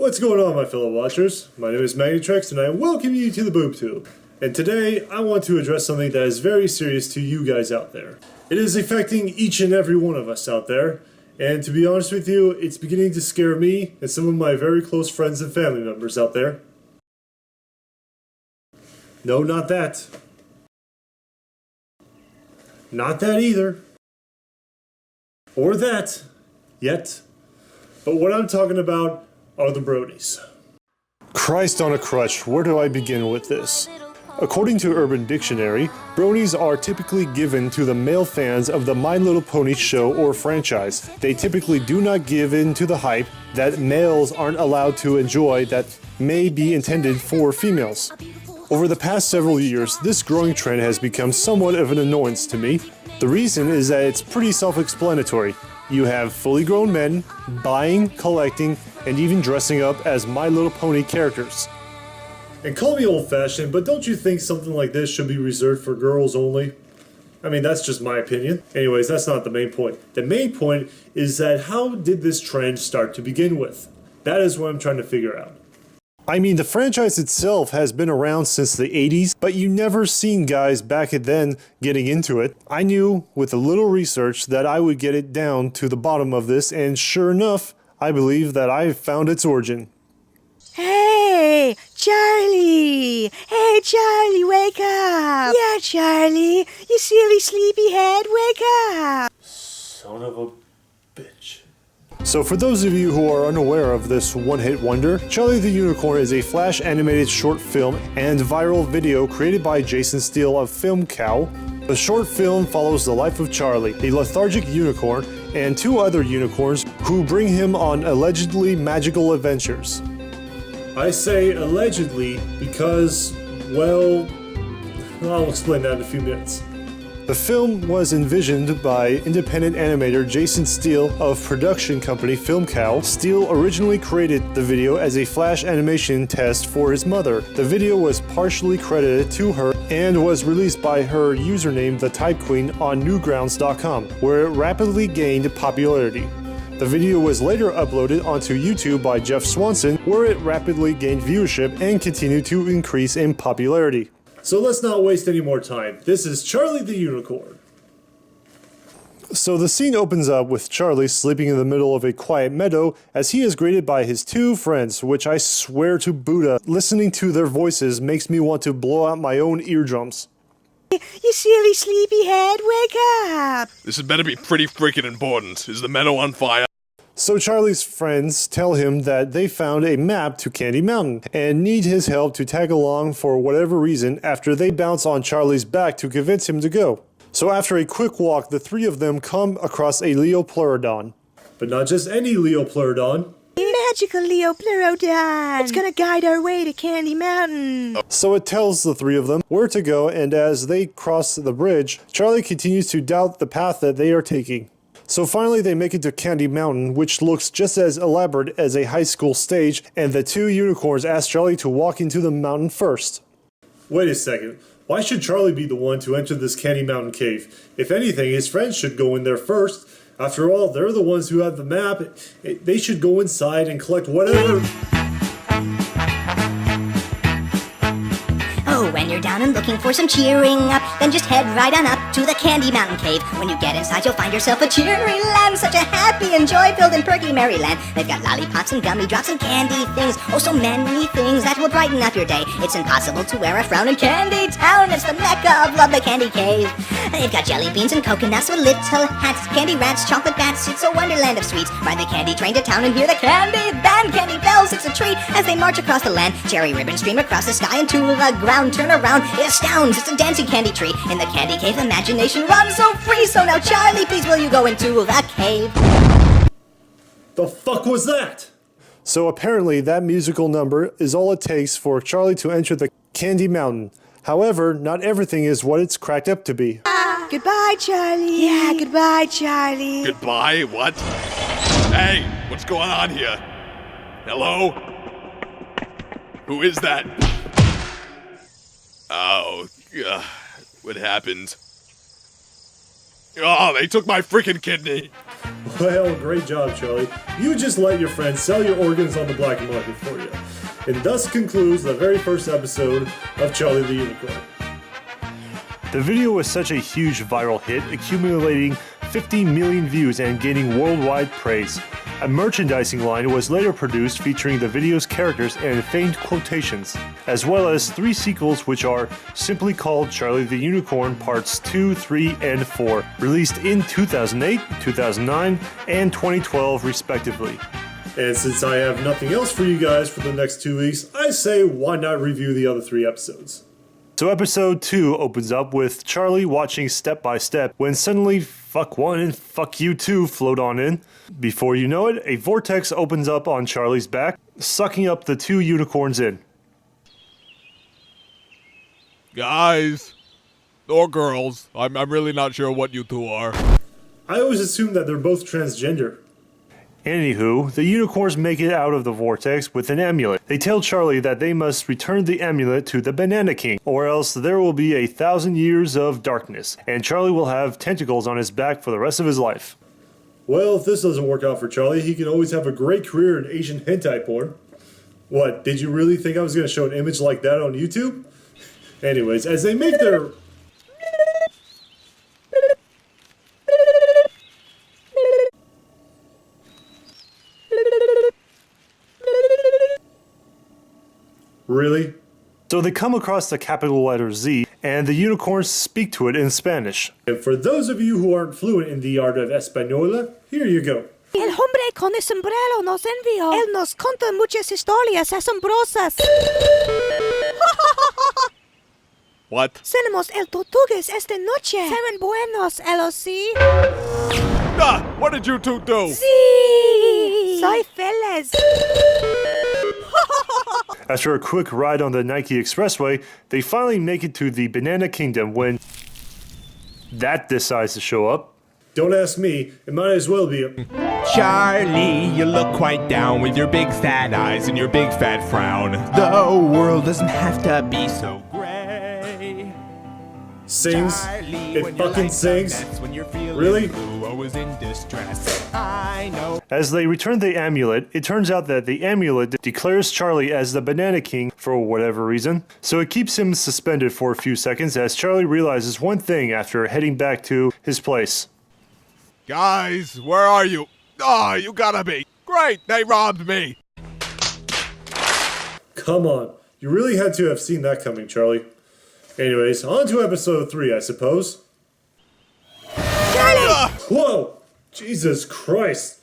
What's going on, my fellow watchers? My name is Magnetrex and I welcome you to the BoobTube. And today I want to address something that is very serious to you guys out there. It is affecting each and every one of us out there, and to be honest with you, it's beginning to scare me and some of my very close friends and family members out there. No, not that. Not that either. Or that. Yet. But what I'm talking about are the Bronies. Christ on a crutch, where do I begin with this? According to Urban Dictionary, Bronies are typically given to the male fans of the My Little Pony show or franchise. They typically do not give in to the hype that males aren't allowed to enjoy that may be intended for females. Over the past several years, this growing trend has become somewhat of an annoyance to me. The reason is that it's pretty self-explanatory. You have fully grown men buying, collecting, and even dressing up as My Little Pony characters. And call me old-fashioned, but don't you think something like this should be reserved for girls only? I mean, that's just my opinion. Anyways, that's not the main point. The main point is that how did this trend start to begin with? That is what I'm trying to figure out. I mean, the franchise itself has been around since the 80s, but you never seen guys back then getting into it. I knew with a little research that I would get it down to the bottom of this, and sure enough, I believe that I found its origin. Hey, Charlie! Hey, Charlie, wake up! Yeah, Charlie, you silly sleepyhead, wake up! Son of a bitch. So for those of you who are unaware of this one-hit wonder, Charlie the Unicorn is a Flash animated short film and viral video created by Jason Steele of Film Cow. The short film follows the life of Charlie, a lethargic unicorn, and two other unicorns who bring him on allegedly magical adventures. I say allegedly because, well, I'll explain that in a few minutes. The film was envisioned by independent animator Jason Steele of production company Film Cow. Steele originally created the video as a Flash animation test for his mother. The video was partially credited to her and was released by her username The Type Queen on Newgrounds.com, where it rapidly gained popularity. The video was later uploaded onto YouTube by Jeff Swanson, where it rapidly gained viewership and continued to increase in popularity. So let's not waste any more time. This is Charlie the Unicorn. So the scene opens up with Charlie sleeping in the middle of a quiet meadow as he is greeted by his two friends, which I swear to Buddha, listening to their voices makes me want to blow out my own eardrums. You silly sleepyhead, wake up! This had better be pretty freaking important. Is the meadow on fire? So Charlie's friends tell him that they found a map to Candy Mountain and need his help to tag along for whatever reason after they bounce on Charlie's back to convince him to go. So after a quick walk, the three of them come across a Leopleurodon. But not just any Leopleurodon. Magical Leopleurodon! It's gonna guide our way to Candy Mountain! So it tells the three of them where to go, and as they cross the bridge, Charlie continues to doubt the path that they are taking. So finally they make it to Candy Mountain, which looks just as elaborate as a high school stage, and the two unicorns ask Charlie to walk into the mountain first. Wait a second. Why should Charlie be the one to enter this Candy Mountain cave? If anything, his friends should go in there first. After all, they're the ones who have the map. They should go inside and collect whatever... When you're down and looking for some cheering up, then just head right on up to the Candy Mountain Cave. When you get inside, you'll find yourself a cheery land, such a happy and joy-filled and perky merry land. They've got lollipops and gummy drops and candy things, oh so many things that will brighten up your day. It's impossible to wear a frown in Candy Town, it's the mecca of lovely Candy Cave. They've got jelly beans and coconuts with little hats, candy rats, chocolate bats, it's a wonderland of sweets. Ride the candy train to town and hear the candy band, candy bells, it's a treat as they march across the land. Cherry ribbons stream across the sky and to the ground. Turn around, it astounds, it's a dancing candy tree. In the candy cave, imagination runs so free. So now, Charlie, please will you go into the cave? The fuck was that? So apparently that musical number is all it takes for Charlie to enter the Candy Mountain. However, not everything is what it's cracked up to be. Goodbye, Charlie. Yeah, goodbye, Charlie. Goodbye? What? Hey, what's going on here? Hello? Who is that? Oh, what happened? Oh, they took my freaking kidney. Well, great job, Charlie. You just let your friends sell your organs on the black market for you. And thus concludes the very first episode of Charlie the Unicorn. The video was such a huge viral hit, accumulating 50 million views and gaining worldwide praise. A merchandising line was later produced featuring the video's characters and famed quotations, as well as 3 sequels which are simply called Charlie the Unicorn Parts 2, 3, and 4, released in 2008, 2009, and 2012 respectively. And since I have nothing else for you guys for the next 2 weeks, I say why not review the other 3 episodes. So episode 2 opens up with Charlie watching step by step when suddenly fuck one and fuck you too float on in. Before you know it, a vortex opens up on Charlie's back, sucking up the 2 unicorns in. Guys, or girls, I'm really not sure what you two are. I always assume that they're both transgender. Anywho, the unicorns make it out of the vortex with an amulet. They tell Charlie that they must return the amulet to the Banana King, or else there will be 1,000 years of darkness, and Charlie will have tentacles on his back for the rest of his life. Well, if this doesn't work out for Charlie, he can always have a great career in Asian hentai porn. What, did you really think I was going to show an image like that on YouTube? Anyways, as they make their... Really? So they come across the capital letter Z, and the unicorns speak to it in Spanish. And for those of you who aren't fluent in the art of Española, here you go. El hombre con el sombrero nos envió. Él nos conta muchas historias asombrosas. What? Cenamos el tortugas esta noche. Serán buenos, ¿sí? Ah, what did you two do? Sí. Soy feliz. After a quick ride on the Nike Expressway, they finally make it to the Banana Kingdom when that decides to show up. Don't ask me, it might as well be a... Charlie, you look quite down with your big sad eyes and your big fat frown. The world doesn't have to be so gray. Sings? Charlie, It when you're fucking like sings? that, that's when you're feeling Really? blue or was in distress. I know. As they return the amulet, it turns out that the amulet declares Charlie as the Banana King for whatever reason. So it keeps him suspended for a few seconds as Charlie realizes one thing after heading back to his place. Guys, where are you? Ah, you gotta be. Great, they robbed me. Come on, you really had to have seen that coming, Charlie. Anyways, on to episode 3, I suppose. Ah, Whoa! Jesus Christ!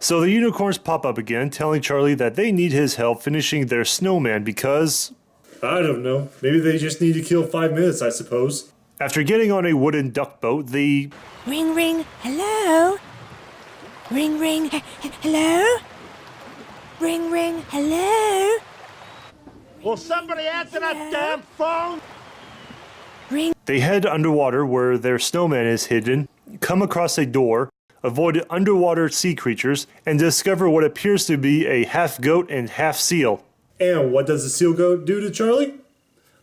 So the unicorns pop up again, telling Charlie that they need his help finishing their snowman because... I don't know. Maybe they just need to kill 5 minutes, I suppose. After getting on a wooden duck boat, the... Ring, ring, hello? Ring, ring, hello? Ring, ring, hello? Will somebody answer that damn phone? Ring. They head underwater where their snowman is hidden, come across a door, avoid underwater sea creatures, and discover what appears to be a half goat and half seal. And what does the seal goat do to Charlie?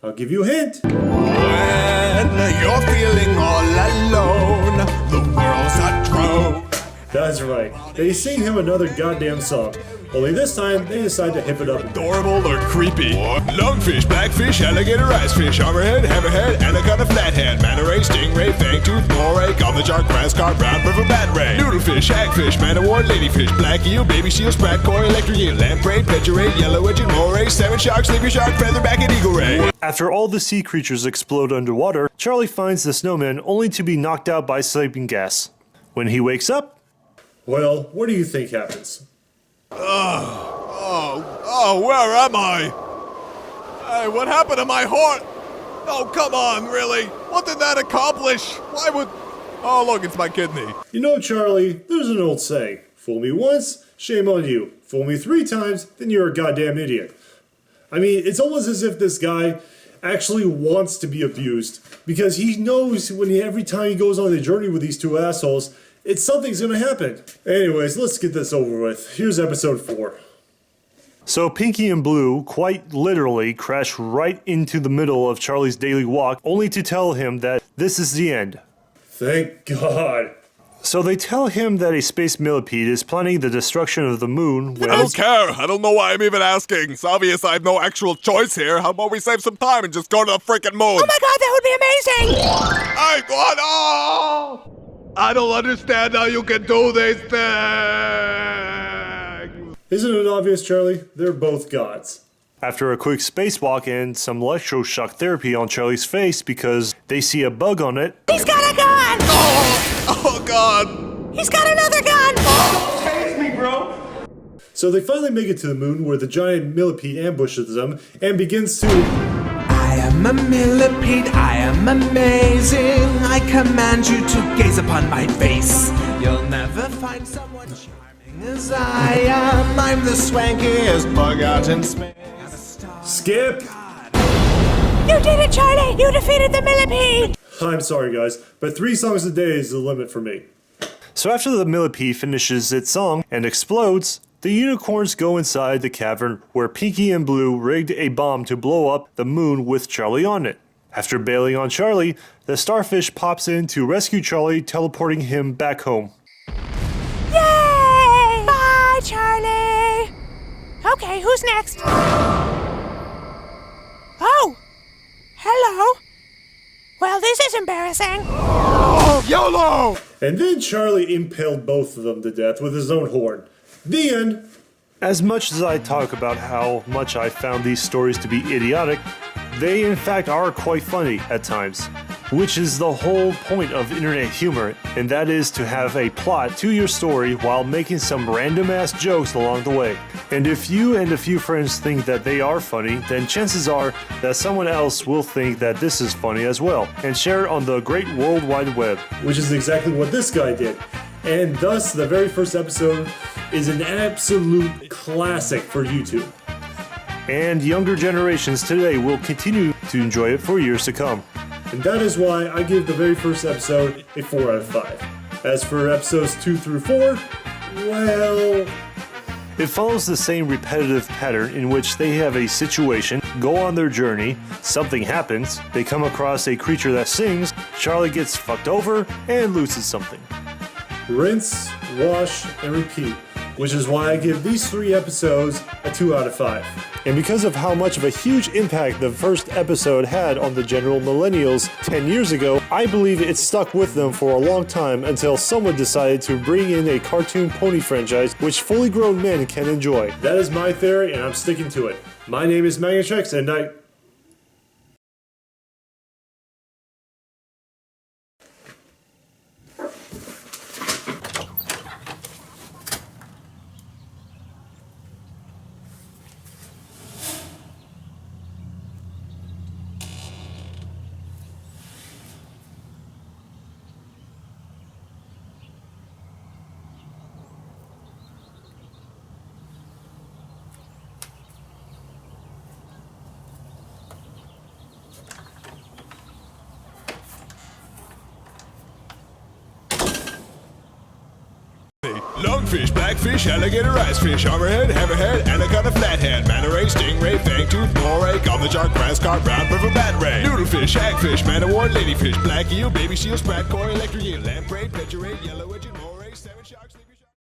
I'll give you a hint. When you're feeling all alone, the world's a drone. That's right. They sing him another goddamn song. Only this time, they decide to hip it up. adorable or creepy? Lungfish, blackfish, alligator, icefish, hammerhead, hammerhead, anaconda, flathead, manta ray, stingray, fangtooth, moray, goblet shark, grass carp, brown river, bat ray, noodlefish, hagfish, man o' war, ladyfish, black eel, baby seal, sprat koi, electric eel, lamprey, pejerey, yellow edged moray, salmon shark, sleepy shark, featherback, and eagle ray. After all the sea creatures explode underwater, Charlie finds the snowman only to be knocked out by sleeping gas. When he wakes up, well, what do you think happens? Oh, where am I? Hey, what happened to my heart? Oh, come on, really? What did that accomplish? Why would... Oh, look, it's my kidney. You know, Charlie, there's an old saying, fool me once, shame on you. Fool me 3 times, then you're a goddamn idiot. I mean, it's almost as if this guy actually wants to be abused, because he knows every time he goes on the journey with these 2 assholes, something's gonna happen. Anyways, let's get this over with. Here's episode 4. So Pinky and Blue quite literally crash right into the middle of Charlie's daily walk, only to tell him that this is the end. Thank God. So they tell him that a space millipede is planning the destruction of the moon when... I don't care. I don't know why I'm even asking. It's obvious I have no actual choice here. How about we save some time and just go to the freaking moon? Oh my god, that would be amazing! Hey, what? Oh! I don't understand how you can do these things. Isn't it obvious, Charlie? They're both gods. After a quick spacewalk and some electroshock therapy on Charlie's face because they see a bug on it. He's got a gun! Oh, God. He's got another gun! Chase me, bro. So they finally make it to the moon where the giant millipede ambushes them and begins to... I am a millipede, I am amazing. I command you to gaze upon my face. You'll never find someone charming as I am. I'm the swankiest bug out in space. Skip! You did it, Charlie! You defeated the millipede! I'm sorry, guys, but 3 songs a day is the limit for me. So after the millipede finishes its song and explodes, the unicorns go inside the cavern where Pinky and Blue rigged a bomb to blow up the moon with Charlie on it. After bailing on Charlie, the starfish pops in to rescue Charlie, teleporting him back home. Yay! Bye, Charlie! Okay, who's next? Oh! Hello! Well, this is embarrassing. Oh, YOLO! And then Charlie impaled both of them to death with his own horn. The end! As much as I talk about how much I found these stories to be idiotic, they in fact are quite funny at times. Which is the whole point of internet humor, and that is to have a plot to your story while making some random ass jokes along the way. And if you and a few friends think that they are funny, then chances are that someone else will think that this is funny as well, and share it on the great World Wide Web. Which is exactly what this guy did. And thus, the very first episode is an absolute classic for YouTube. And younger generations today will continue to enjoy it for years to come. And that is why I give the very first episode a 4 out of 5. As for episodes 2 through 4, well... It follows the same repetitive pattern in which they have a situation, go on their journey, something happens, they come across a creature that sings, Charlie gets fucked over, and loses something. Rinse, wash, and repeat. Which is why I give these 3 episodes a 2 out of 5. And because of how much of a huge impact the first episode had on the general millennials 10 years ago, I believe it stuck with them for a long time until someone decided to bring in a cartoon pony franchise which fully grown men can enjoy. That is my theory and I'm sticking to it. My name is Magnatrex and I... Lungfish, blackfish, alligator, icefish, hammerhead, anaconda, flathead, manta ray, stingray, fangtooth, moray, goblin shark, grass carp, brown river bat ray, noodlefish, hagfish, man o' war, ladyfish, black eel, baby seal, sprat, koi, electric eel, lamprey, penchy ray, yellow edged, moray, salmon shark.